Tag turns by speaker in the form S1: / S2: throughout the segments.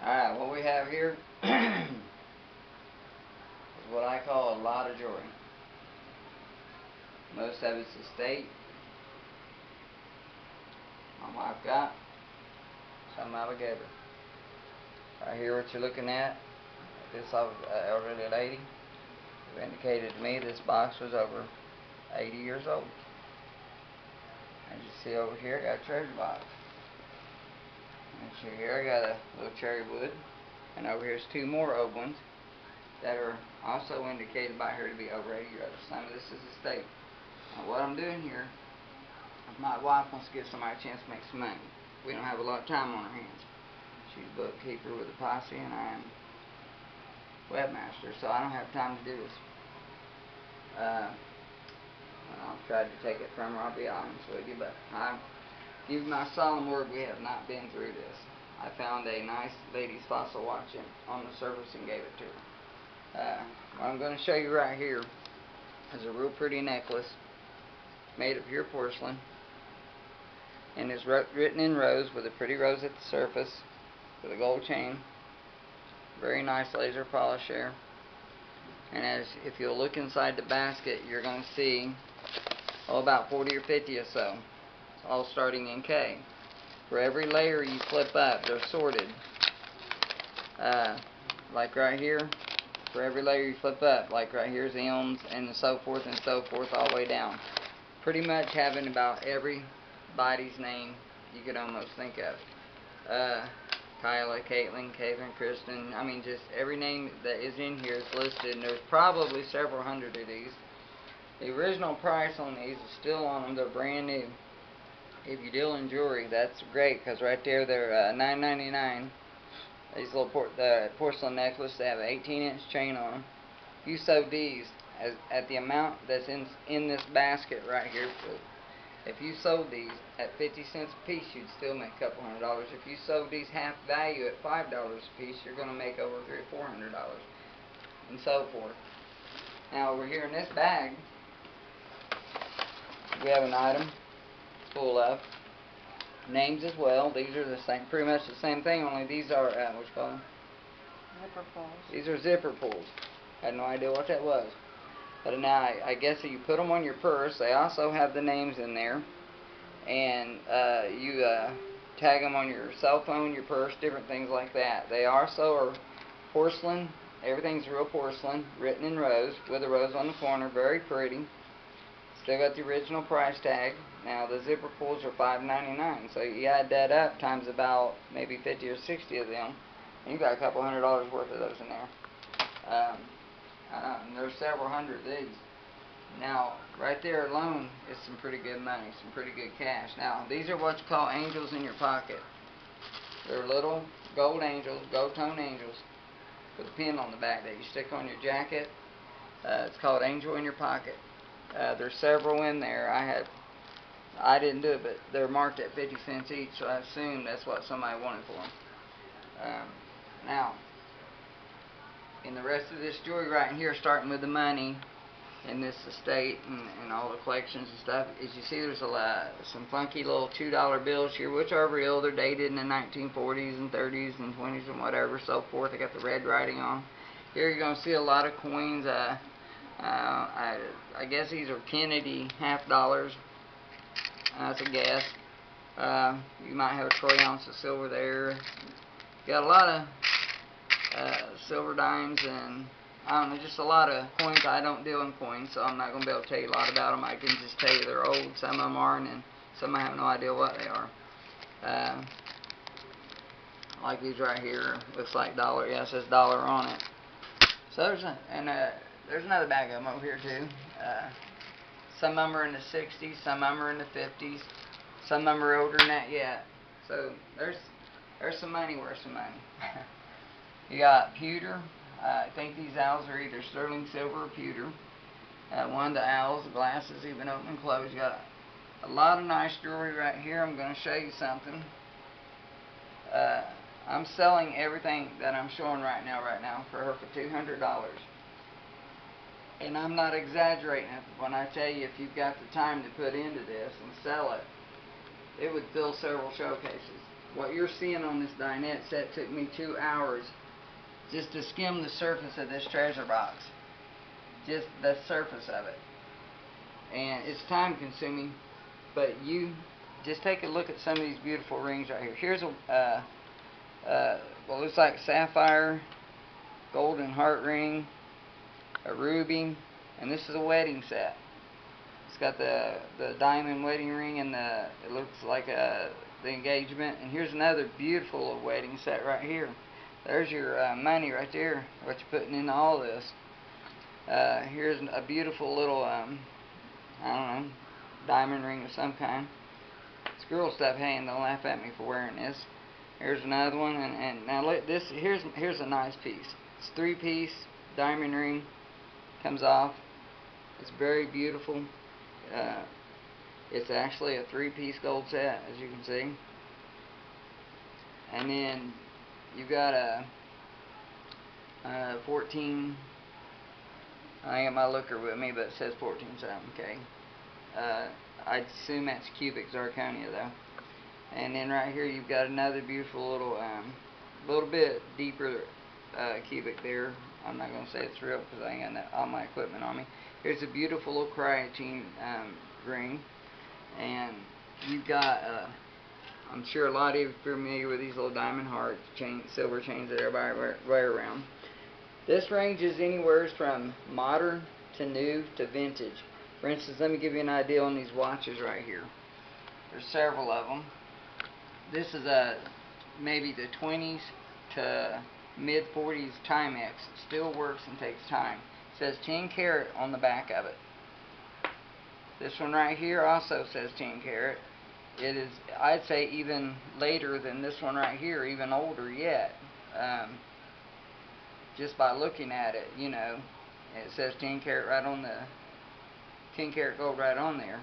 S1: Alright, what we have here is what I call a lot of jewelry. Most of it's estate. My wife got. Some I would give her. Right here, what you're looking at, this elderly lady who indicated to me this box was over 80 years old. As you see over here, I got a treasure box. And see here, I got a little cherry wood. And over here's two more old ones that are also indicated by her to be over 80 years old. Some of this is estate. Now, what I'm doing here, my wife wants to give somebody a chance to make some money. We don't have a lot of time on our hands. She's a bookkeeper with a posse, and I am webmaster, so I don't have time to do this. I'll try to take it from her, I'll be honest with you, but I give you my solemn word, we have not been through this. I found a nice lady's fossil watch on the surface and gave it to her. What I'm going to show you right here is a real pretty necklace made of pure porcelain, and is written in rose with a pretty rose at the surface with a gold chain. Very nice laser polish there. And if you'll look inside the basket, you're going to see about 40 or 50 or so, all starting in K. For every layer you flip up, they're sorted. Like right here, for every layer you flip up, like right here's M's and so forth all the way down. Pretty much having about everybody's name you could almost think of. Kyla, Caitlin, Kevin, Kristen, I mean just every name that is in here is listed, and there's probably several hundred of these. The original price on these is still on them, they're brand new. If you deal in jewelry, that's great, because right there they're $9.99. These little porcelain necklace, they have an 18-inch chain on them. If you sold these at the amount that's in this basket right here, if you sold these at 50 cents a piece, you'd still make a couple $100. If you sold these half value at $5 a piece, you're going to make over $300 or $400, and so forth. Now over here in this bag, we have an item full of names as well. These are the same, pretty much the same thing, only these are what you call them?
S2: Zipper pulls.
S1: These are zipper pulls. I had no idea what that was. But now I guess if you put them on your purse, they also have the names in there, and you tag them on your cell phone, your purse, different things like that. They also are porcelain. Everything's real porcelain, written in rose with a rose on the corner. Very pretty. Still got the original price tag. Now the zipper pulls are $5.99, so you add that up times about maybe 50 or 60 of them, and you got a couple $100 worth of those in there. There's several hundred of these. Now, right there alone is some pretty good money, some pretty good cash. Now, these are what you call angels in your pocket. They're little gold angels, gold tone angels, with a pin on the back that you stick on your jacket. It's called Angel in Your Pocket. There's several in there. I didn't do it, but they're marked at 50 cents each, so I assume that's what somebody wanted for them. Now, in the rest of this jewelry right here, starting with the money in this estate and all the collections and stuff, as you see, there's some funky little $2 bills here, which are real. They're dated in the 1940s and 30s and 20s and whatever, so forth. They got the red writing on. Here you're going to see a lot of coins. I guess these are Kennedy $half. That's a guess. You might have a troy ounce of silver there. Got a lot of silver dimes, and I don't know, just a lot of coins. I don't deal in coins, so I'm not going to be able to tell you a lot about them. I can just tell you they're old. Some of them are, and some I have no idea what they are. Like these right here, looks like dollar. Yeah, it says dollar on it. So there's another bag of them over here too. Some of them are in the 60s, some of them are in the 50s, some of them are older than that yet. So there's some money worth some money. You got pewter. I think these owls are either sterling silver or pewter. One of the owls, the glass is even open and closed. You got a lot of nice jewelry right here. I'm going to show you something. I'm selling everything that I'm showing right now for her for $200. And I'm not exaggerating it when I tell you, if you've got the time to put into this and sell it, it would fill several showcases. What you're seeing on this dinette set took me 2 hours just to skim the surface of this treasure box. Just the surface of it. And it's time consuming, but you just take a look at some of these beautiful rings right here. Here's a what looks like sapphire, golden heart ring, a ruby, and this is a wedding set. It's got the diamond wedding ring and it looks like the engagement. And here's another beautiful little wedding set right here. There's your money right there, what you're putting into all this. Here's a beautiful little, I don't know, diamond ring of some kind. It's girl stuff. Hey, and don't laugh at me for wearing this. Here's another one, and now look, this here's a nice piece. It's 3-piece diamond ring. Comes off. It's very beautiful. It's actually a 3-piece gold set, as you can see. And then you've got a 14. I ain't got my looker with me, but it says 14 something. Okay. I'd assume that's cubic zirconia though. And then right here you've got another beautiful little bit deeper cubic there. I'm not going to say it's real because I ain't got all my equipment on me. Here's a beautiful little creatine ring. And you've got, I'm sure a lot of you are familiar with these little diamond heart silver chains that everybody wear around. This ranges anywhere from modern to new to vintage. For instance, let me give you an idea on these watches right here. There's several of them. This is maybe the 20s to mid 40s Timex. Still works and takes time. It says 10 karat on the back of it. This one right here also says 10 karat. It is, I'd say, even later than this one right here, even older yet. Just by looking at it, you know, it says 10 karat right on the 10 karat gold right on there.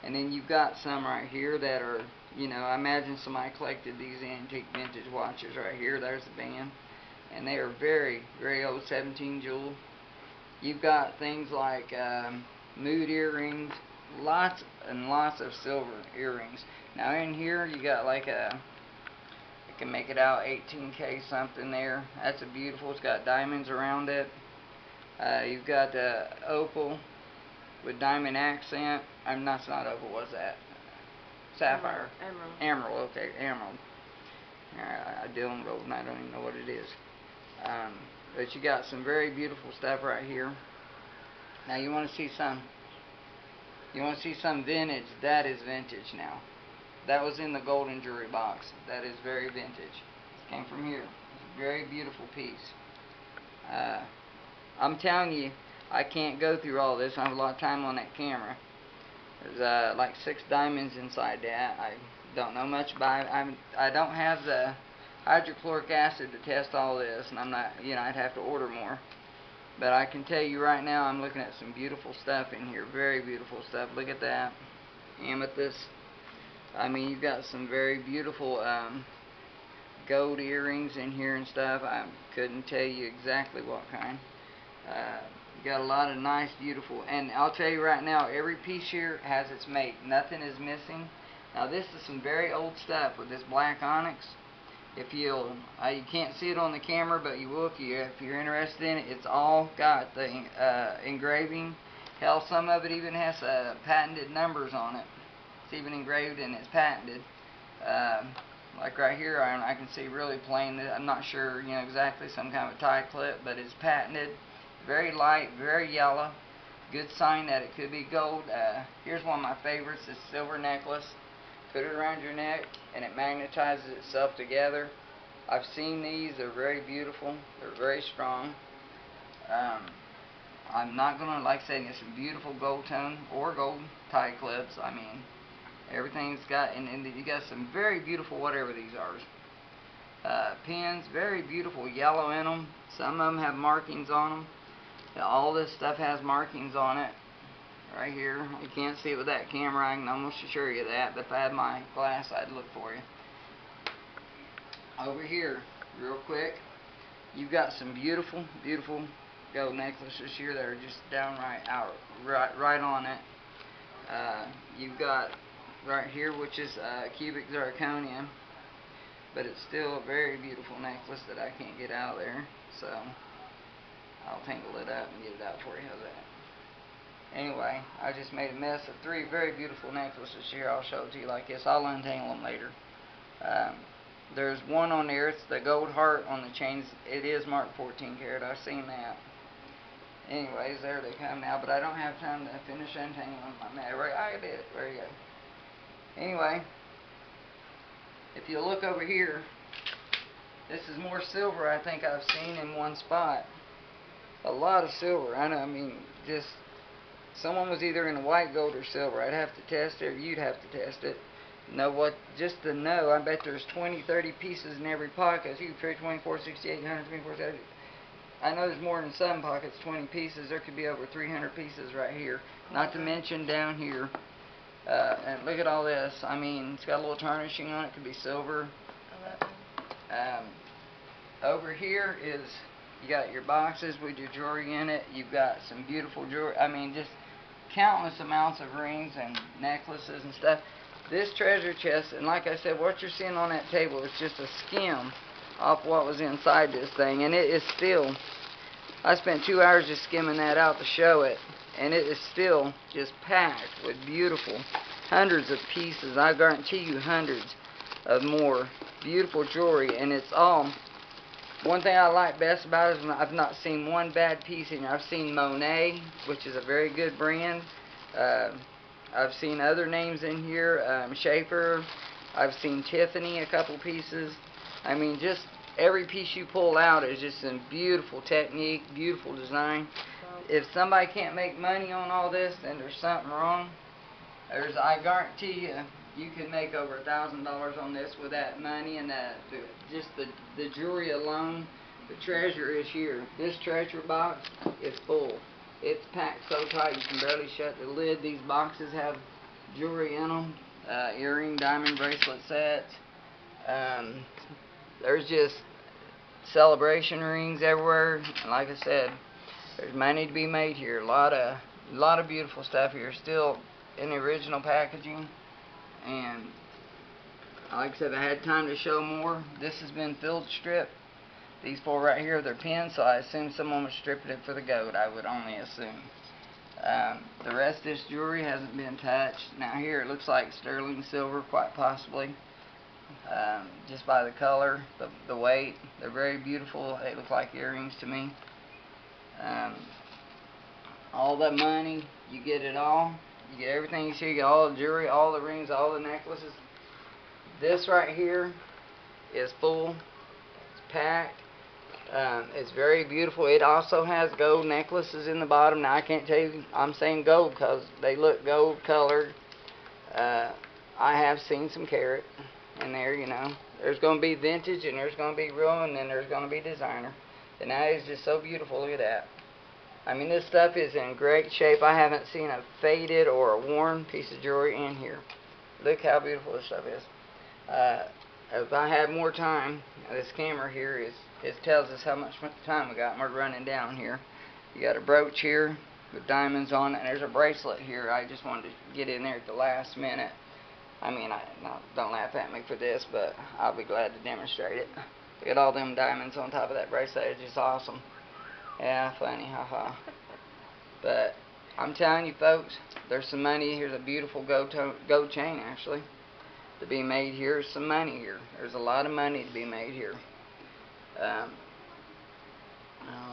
S1: And then you've got some right here that are, you know, I imagine somebody collected these antique vintage watches right here. There's the band. And they are very, very old, 17 jewel. You've got things like mood earrings, lots and lots of silver earrings. Now in here you got like I can make it out 18K something there. That's a beautiful, it's got diamonds around it. You've got the opal with diamond accent. It's not opal, what's that? Sapphire.
S2: Emerald.
S1: Emerald, okay, emerald. I deal in gold and I don't even know what it is. But you got some very beautiful stuff right here. Now you want to see some vintage. That is vintage now. That was in the golden jewelry box. That is very vintage. It came from here. It's a very beautiful piece. I'm telling you, I can't go through all this. I have a lot of time on that camera. There's like 6 diamonds inside that. I don't know much about it. I don't have the hydrochloric acid to test all this, and I'm not, you know, I'd have to order more. But I can tell you right now, I'm looking at some beautiful stuff in here. Very beautiful stuff. Look at that. Amethyst. I mean, you've got some very beautiful gold earrings in here and stuff. I couldn't tell you exactly what kind. You got a lot of nice, beautiful, and I'll tell you right now, every piece here has its mate. Nothing is missing. Now this is some very old stuff with this black onyx. If you can't see it on the camera, but you will if you're interested in it. It's all got the engraving. Hell, some of it even has patented numbers on it. It's even engraved and it's patented. Like right here, I can see really plain. I'm not sure, you know, exactly, some kind of a tie clip, but it's patented. Very light, very yellow. Good sign that it could be gold. Here's one of my favorites, this silver necklace. Put it around your neck and it magnetizes itself together. I've seen these. They're very beautiful. They're very strong. I'm not going to, like I said, get some beautiful gold tone or gold tie clips. I mean, everything's got, and you got some very beautiful whatever these are. Pins, very beautiful yellow in them. Some of them have markings on them. All this stuff has markings on it. Right here. You can't see it with that camera. I can almost assure you that. But if I had my glass, I'd look for you. Over here, real quick, you've got some beautiful, beautiful gold necklaces here that are just downright out, right on it. You've got right here, which is cubic zirconia, but it's still a very beautiful necklace that I can't get out of there, so I'll tangle it up and get it out for you. How's that? Anyway, I just made a mess of 3 very beautiful necklaces here. I'll show it to you like this. I'll untangle them later. There's one on there. It's the gold heart on the chains. It is marked 14 karat. I've seen that. Anyways, there they come now, but I don't have time to finish untangling my mat. Right, I did it. There you go. Anyway, if you look over here, this is more silver I think I've seen in one spot. A lot of silver. I know. I mean, just someone was either in white gold or silver. I'd have to test it, or you'd have to test it. Know what? Just to know, I bet there's 20, 30 pieces in every pocket. So you can trade 24, 68, 124, 70. I know there's more than some pockets, 20 pieces. There could be over 300 pieces right here. Not to mention down here. And look at all this. I mean, it's got a little tarnishing on it. Could be silver. Over here is, you got your boxes with your jewelry in it. You've got some beautiful jewelry. I mean, just countless amounts of rings and necklaces and stuff. This treasure chest, and like I said, what you're seeing on that table is just a skim off what was inside this thing, and it is still, I spent 2 hours just skimming that out to show it, and it is still just packed with beautiful hundreds of pieces. I guarantee you hundreds of more beautiful jewelry, and it's all, one thing I like best about it is I've not seen one bad piece in here. I've seen Monet, which is a very good brand. I've seen other names in here, Schaefer. I've seen Tiffany, a couple pieces. I mean, just every piece you pull out is just in beautiful technique, beautiful design. If somebody can't make money on all this, then there's something wrong. I guarantee you, you can make over $1,000 on this with that money and just the jewelry alone. The treasure is here. This treasure box is full. It's packed so tight you can barely shut the lid. These boxes have jewelry in them, earring, diamond bracelet sets. There's just celebration rings everywhere. And like I said, there's money to be made here. A lot of beautiful stuff here, still in the original packaging. And like I said, I had time to show more. This has been field stripped. These 4 right here, they're pins, so I assume someone was stripping it for the gold. I would only assume. The rest of this jewelry hasn't been touched. Now here it looks like sterling silver, quite possibly. Just by the color, the weight. They're very beautiful. They look like earrings to me. All the money, you get it all. You get everything you see. You get all the jewelry, all the rings, all the necklaces. This right here is full. It's packed. It's very beautiful. It also has gold necklaces in the bottom. Now I can't tell you I'm saying gold because they look gold colored. I have seen some carat in there, you know. There's going to be vintage and there's going to be real and then there's going to be designer. And that is just so beautiful. Look at that. I mean, this stuff is in great shape. I haven't seen a faded or a worn piece of jewelry in here. Look how beautiful this stuff is. If I had more time, this camera here it tells us how much time we got, and we're running down here. You got a brooch here with diamonds on it, and there's a bracelet here. I just wanted to get in there at the last minute. I mean, don't laugh at me for this, but I'll be glad to demonstrate it. Look at all them diamonds on top of that bracelet. It's just awesome. Yeah, funny, haha. But I'm telling you, folks, there's some money. Here's a beautiful gold chain, actually, to be made here. There's some money here. There's a lot of money to be made here.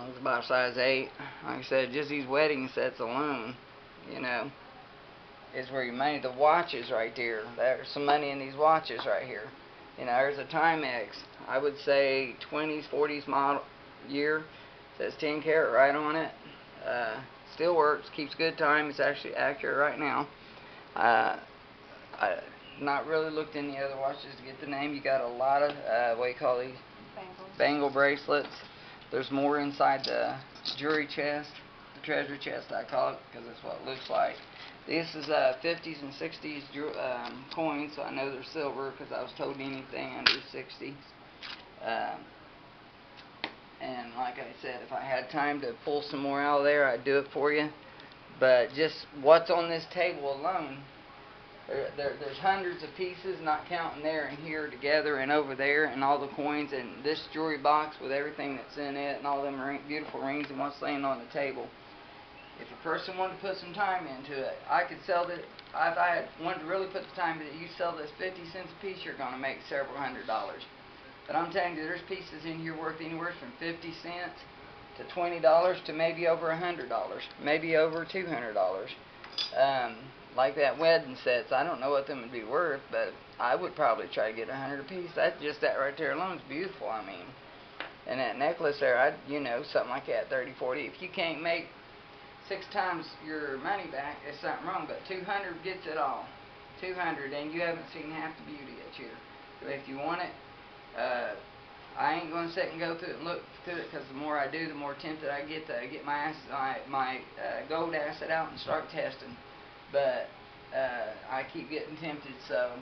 S1: It's about size 8. Like I said, just these wedding sets alone, you know, is where your money. The watches right there. There's some money in these watches right here. You know, there's a Timex. I would say 20s, 40s model year. Says 10 karat right on it. Still works. Keeps good time. It's actually accurate right now. I not really looked in the other watches to get the name. You got a lot of what do you call these? Bangle bracelets. There's more inside the jewelry chest, the treasure chest I call it, because that's what it looks like. This is 50s and 60s coins, so I know they're silver because I was told anything under 60. And like I said, if I had time to pull some more out of there, I'd do it for you. But just what's on this table alone There's hundreds of pieces, not counting there and here together and over there, and all the coins and this jewelry box with everything that's in it and all them beautiful rings and what's laying on the table. If a person wanted to put some time into it, I could sell it. If I had wanted to really put the time into it, you sell this 50 cents a piece, you're going to make several $100s. But I'm telling you, there's pieces in here worth anywhere from 50 cents to $20 to maybe over $100, maybe over $200. Like that wedding sets, I don't know what them would be worth, but I would probably try to get 100 a piece. That right there alone is beautiful. I mean, and that necklace there, something like that, 30, 40. If you can't make 6 times your money back, there's something wrong. But 200 gets it all. 200, and you haven't seen half the beauty yet here. So if you want it, I ain't going to sit and go through it and look through it, because the more I do, the more tempted I get to get my gold asset out and start testing. But I keep getting tempted, so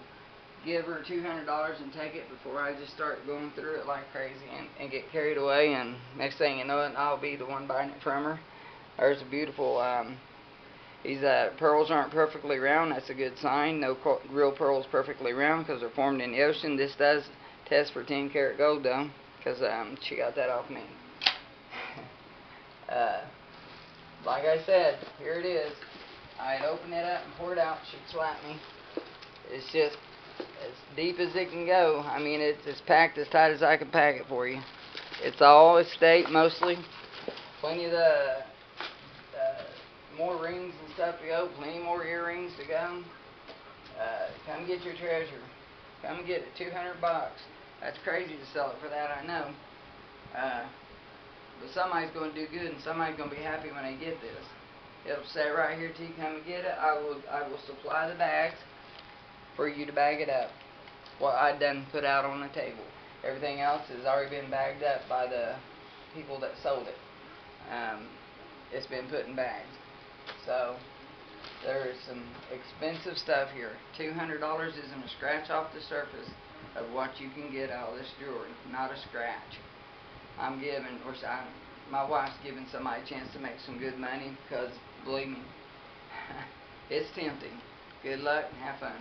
S1: give her $200 and take it before I just start going through it like crazy and get carried away, and next thing you know it, I'll be the one buying it from her. There's a beautiful, these pearls aren't perfectly round. That's a good sign. No real pearls perfectly round because they're formed in the ocean. This does test for 10 karat gold though, because she got that off me. Like I said, here it is. I'd open it up and pour it out. She'd slap me. It's just as deep as it can go. I mean, it's packed as tight as I can pack it for you. It's all estate mostly. Plenty of the more rings and stuff to go. Plenty more earrings to go. Come get your treasure. Come get it. $200. That's crazy to sell it for that, I know. But somebody's going to do good, and somebody's going to be happy when they get this. It'll say right here, T, come and get it. I will supply the bags for you to bag it up. What I done put out on the table. Everything else has already been bagged up by the people that sold it. It's been put in bags. So there is some expensive stuff here. $200 isn't a scratch off the surface of what you can get out of this jewelry. Not a scratch. My wife's giving somebody a chance to make some good money, because, believe me, it's tempting. Good luck and have fun.